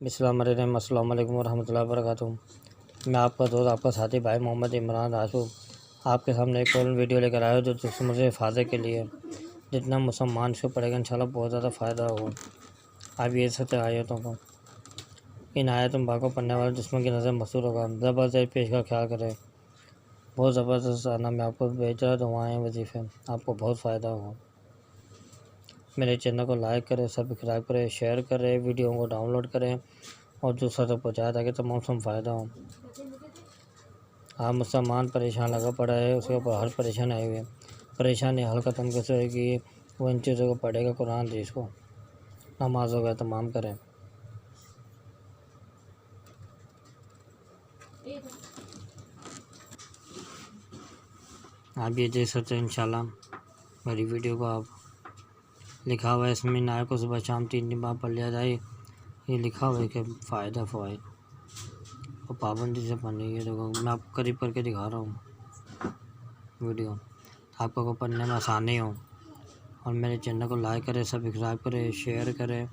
बिस्मिल्लाहिर्रहमानिर्रहीम। अस्सलाम वालेकुम रहमतुल्लाहि व बरकातुहू। मैं आपका दोस्त, आपका साथी भाई मोहम्मद इमरान रासू आपके सामने एक और वीडियो लेकर आया हूँ जो मुझे फ़ायदे के लिए जितना मुसलमान इसको पढ़ेगा इंशाल्लाह बहुत ज़्यादा फ़ायदा होगा। आप ये सत्य आयतों को इन आयतों को पढ़ने वाले दुश्मन की नज़र मसूर होगा। ज़बरदस्त पेश का ख्याल करें। बहुत ज़बरदस्त आना मैं आपको भेज रहा दुआएँ वजीफ़े, आपको बहुत फ़ायदा होगा। मेरे चैनल को लाइक करें, सब्सक्राइब करें, शेयर करें, वीडियो को डाउनलोड करें और दूसरा तक पहुँचाएं ताकि तमाम सब फ़ायदा हो। आप मुसलमान परेशान लगा पड़ा है, उसके ऊपर हर परेशानी आई हुई है। परेशानी हल ख़त्म कैसे होगी? वो इन चीज़ों को पढ़ेगा, कुरान हदीस को, नमाज वगैरह तमाम करें। आप ये देख सकते हैं इंशाल्लाह मेरी वीडियो को। आप लिखा हुआ है इसमें नाय को सुबह शाम 3 बार पढ़ लिया जाए। ये लिखा हुआ है कि फ़ायदा फ़वाइद और पाबंदी से पढ़नी है। देखो मैं आपको करीब करके दिखा रहा हूँ वीडियो, आपको पढ़ने में आसानी हो। और मेरे चैनल को लाइक करें, सब्सक्राइब करें, शेयर करें।